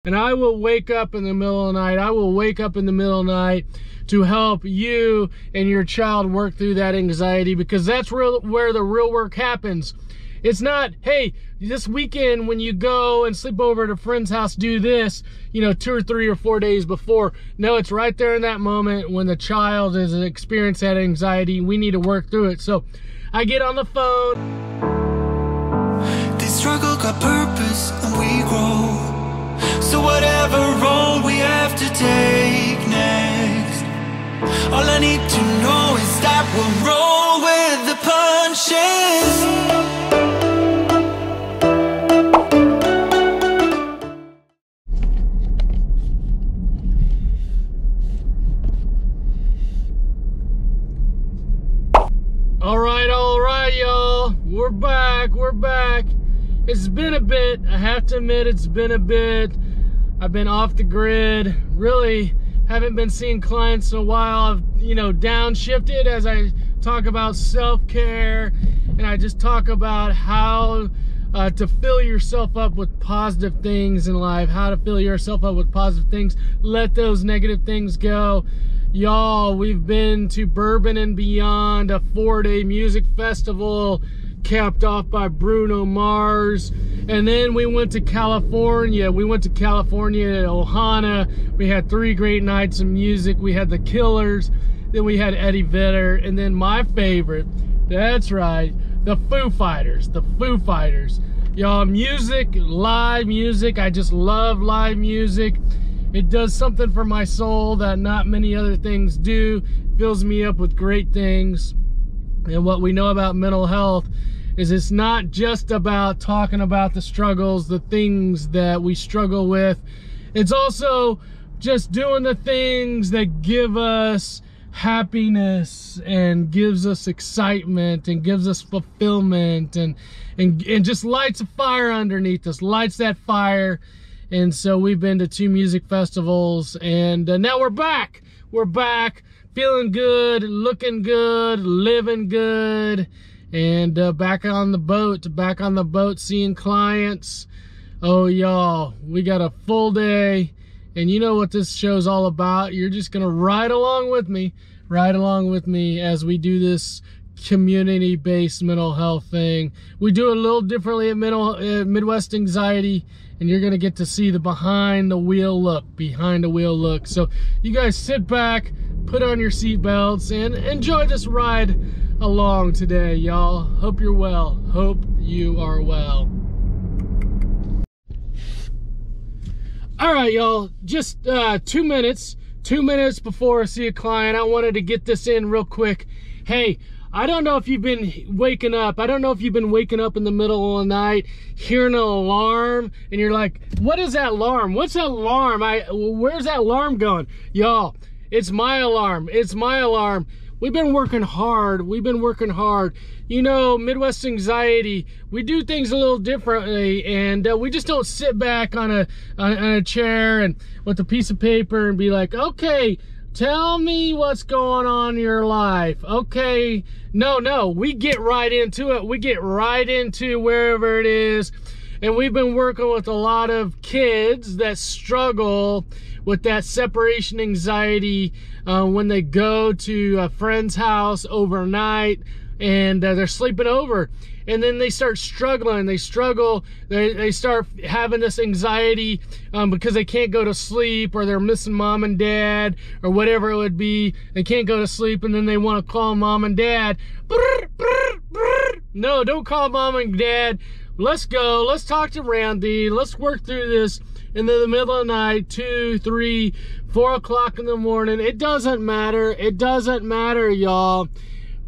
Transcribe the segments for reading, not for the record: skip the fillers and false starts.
And I will wake up in the middle of the night. I will wake up in the middle of the night to help you and your child work through that anxiety, because that's where the real work happens. It's not, hey, this weekend when you go and sleep over at a friend's house, do this, 2 or 3 or 4 days before. No, it's right there in that moment when the child is experiencing that anxiety. We need to work through it. So I get on the phone. This struggle got purpose and we grow. So whatever role we have to take next, all I need to know is that we'll roll with the punches. All right, y'all. We're back. It's been a bit. I have to admit, it's been a bit. I've been off the grid. Really haven't been seeing clients in a while. I've, downshifted as I talk about self-care, and I just talk about how to fill yourself up with positive things in life, how to fill yourself up with positive things. Let those negative things go. Y'all, we've been to Bourbon and Beyond, a 4-day music festival capped off by Bruno Mars. And then we went to California. We went to California at Ohana. We had 3 great nights of music. We had the Killers, then we had Eddie Vedder, and then my favorite, that's right, the Foo Fighters. Y'all, music, live music. I just love live music. It does something for my soul that not many other things do. Fills me up with great things. And what we know about mental health is it's not just about talking about the struggles, the things that we struggle with. It's also just doing the things that give us happiness and gives us excitement and gives us fulfillment and just lights a fire underneath us, lights that fire. And so we've been to 2 music festivals, and now we're back. We're back, feeling good, looking good, living good, and back on the boat, seeing clients. Oh, y'all, we got a full day, and you know what this show's all about. You're just gonna ride along with me as we do this community-based mental health thing. We do it a little differently at Midwest Anxiety, and you're gonna get to see the behind the wheel look. So you guys sit back, put on your seatbelts, and enjoy this ride along today, y'all. Hope you're well. Hope you are well. All right, y'all, just 2 minutes before I see a client. I wanted to get this in real quick. Hey, I don't know if you've been waking up. I don't know if you've been waking up in the middle of the night, hearing an alarm, and you're like, what is that alarm? What's that alarm? Where's that alarm going? Y'all, it's my alarm. It's my alarm. We've been working hard. Midwest Anxiety, we do things a little differently, and we just don't sit back on a chair and with a piece of paper and be like, okay, tell me what's going on in your life. Okay, no, we get right into it. We get right into wherever it is. And we've been working with a lot of kids that struggle with that separation anxiety when they go to a friend's house overnight and they're sleeping over. And then they start struggling. They start having this anxiety because they can't go to sleep, or they're missing mom and dad, or whatever it would be. They can't go to sleep, and then they want to call mom and dad. No, don't call mom and dad. Let's go. Let's talk to Randy. Let's work through this in the middle of the night, 2, 3, 4 o'clock in the morning. It doesn't matter. It doesn't matter, y'all.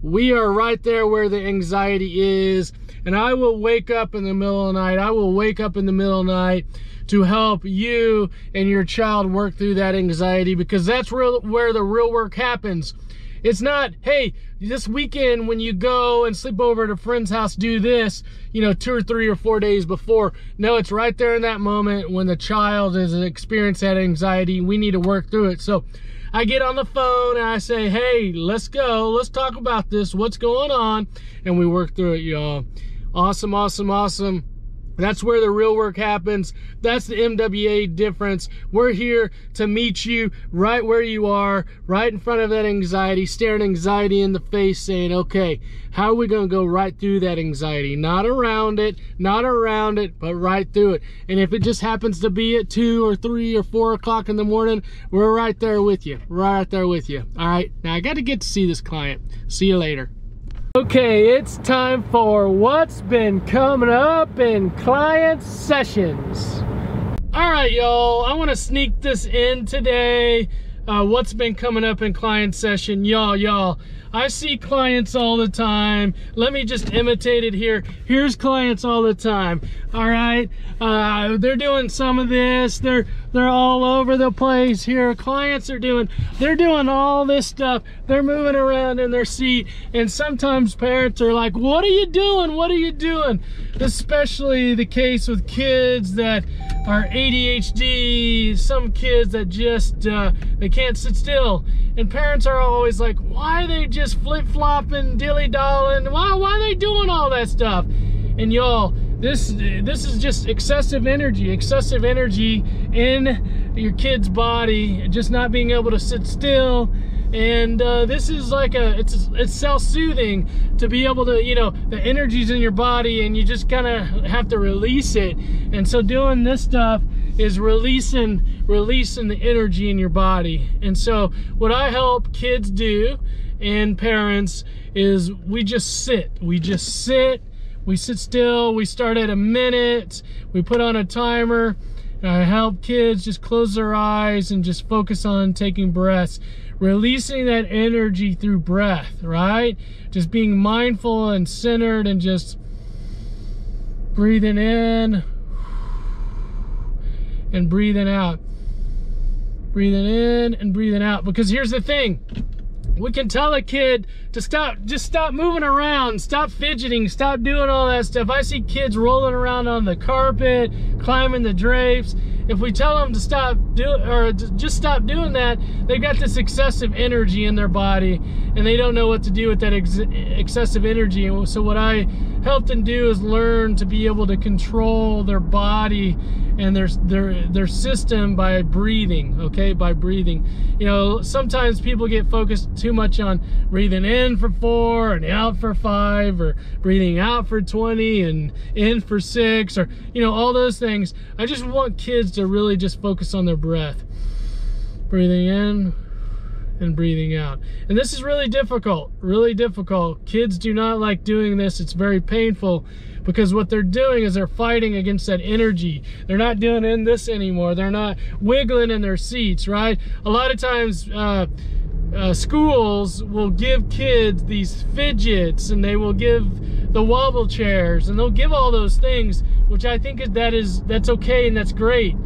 We are right there where the anxiety is, and I will wake up in the middle of the night. I will wake up in the middle of the night to help you and your child work through that anxiety, because that's where the real work happens. It's not, hey, this weekend when you go and sleep over at a friend's house, do this, 2 or 3 or 4 days before. No, it's right there in that moment when the child is experiencing that anxiety. We need to work through it. So I get on the phone and I say, hey, let's go. Let's talk about this. What's going on? And we work through it, y'all. Awesome. That's where the real work happens. That's the MWA difference. We're here to meet you right where you are, right in front of that anxiety, staring anxiety in the face, saying, okay, how are we going to go right through that anxiety? Not around it, but right through it. And if it just happens to be at 2 or 3 or 4 o'clock in the morning, we're right there with you. Right there with you. All right, now I got to get to see this client. See you later. Okay, it's time for what's been coming up in client sessions. All right, y'all, I want to sneak this in today. What's been coming up in client session. Y'all, I see clients all the time. Let me just imitate it here. Here's clients all the time. All right, they're doing some of this. They're all over the place here. Clients are they're doing all this stuff. They're moving around in their seat, and sometimes parents are like, what are you doing? What are you doing? Especially the case with kids that are ADHD, some kids that just they can't sit still, and parents are always like, why are they just flip-flopping, dilly-dalling? Why are they doing all that stuff? And y'all, this is just excessive energy in your kid's body, just not being able to sit still. And this is like it's self-soothing to be able to, you know, the energy's in your body and you just kind of have to release it. And so doing this stuff is releasing the energy in your body. And so what I help kids do and parents is we sit still, we start at a minute, we put on a timer, and I help kids just close their eyes and just focus on taking breaths, releasing that energy through breath, right? Just being mindful and centered and just breathing in and breathing out. Breathing in and breathing out. Because here's the thing. We can tell a kid to just stop moving around, stop fidgeting, stop doing all that stuff. I see kids rolling around on the carpet, climbing the drapes. If we tell them to just stop doing that, they've got this excessive energy in their body, and they don't know what to do with that excessive energy. And so what I help them do is learn to be able to control their body and their system by breathing, okay? By breathing. You know, sometimes people get focused too much on breathing in for 4 and out for 5, or breathing out for 20 and in for 6, or, you know, all those things. I just want kids to really just focus on their breath. Breathing in and breathing out. And this is really difficult, really difficult. Kids do not like doing this. It's very painful, because what they're doing is they're fighting against that energy. They're not doing this anymore. They're not wiggling in their seats, right? A lot of times schools will give kids these fidgets, and they will give the wobble chairs, and they'll give all those things, which I think that's okay and that's great.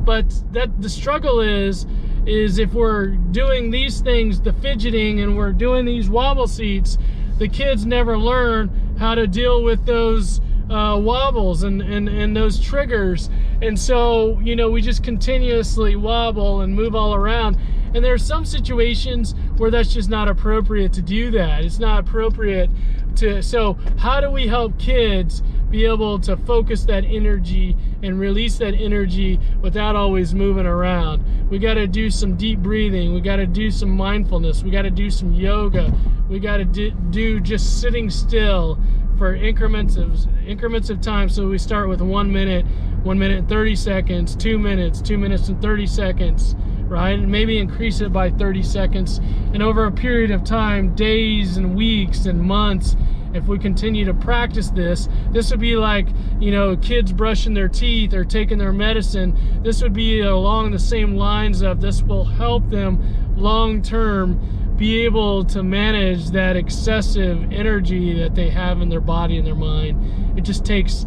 But the struggle is if we're doing these things, the fidgeting, and we're doing these wobble seats, the kids never learn how to deal with those wobbles and those triggers. And so, you know, we just continuously wobble and move all around. And there are some situations where that's just not appropriate to do that. It's not appropriate to. So how do we help kids be able to focus that energy and release that energy without always moving around? We got to do some deep breathing. We got to do some mindfulness. We got to do some yoga. We got to do just sitting still for increments of time. So we start with 1 minute, 1 minute and 30 seconds, 2 minutes, 2 minutes and 30 seconds, right? And maybe increase it by 30 seconds. And over a period of time, days and weeks and months, if we continue to practice this would be like, you know, kids brushing their teeth or taking their medicine. This would be along the same lines of, this will help them long term be able to manage that excessive energy that they have in their body and their mind. It just takes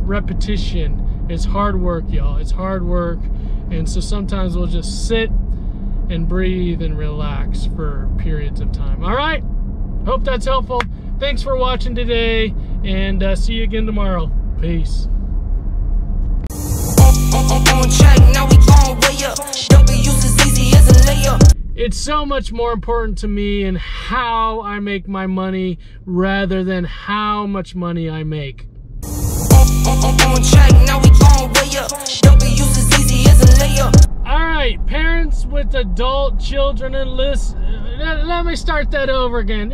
repetition. It's hard work, y'all. It's hard work. And so sometimes we'll just sit and breathe and relax for periods of time. All right, hope that's helpful. Thanks for watching today, and see you again tomorrow. Peace. It's so much more important to me in how I make my money rather than how much money I make. on track, now we gon' way up. W's as easy as a layup. All right, parents with adult children and listen. Let me start that over again.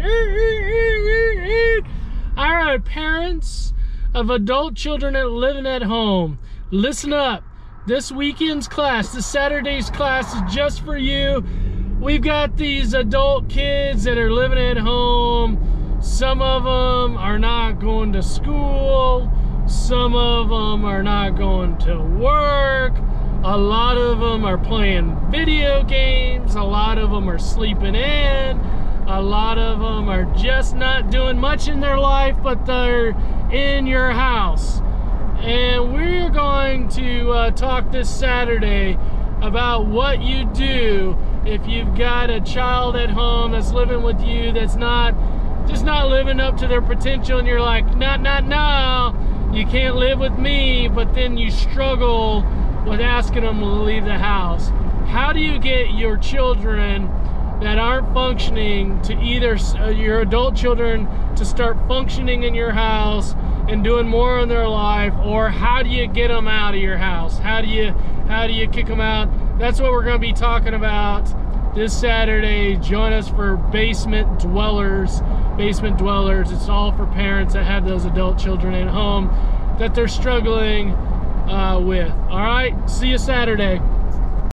All right, parents of adult children that living at home, listen up. This weekend's class, this Saturday's class is just for you. We've got these adult kids that are living at home. Some of them are not going to school. Some of them are not going to work. A lot of them are playing video games. A lot of them are sleeping in. A lot of them are just not doing much in their life, but they're in your house. And we're going to talk this Saturday about what you do if you've got a child at home that's living with you that's just not living up to their potential, and you're like, no, you can't live with me, but then you struggle with asking them to leave the house. How do you get your children that aren't functioning to either your adult children to start functioning in your house and doing more in their life, or how do you get them out of your house? How do you kick them out? That's what we're going to be talking about this Saturday. Join us for Basement Dwellers. It's all for parents that have those adult children at home that they're struggling with. All right, see you Saturday.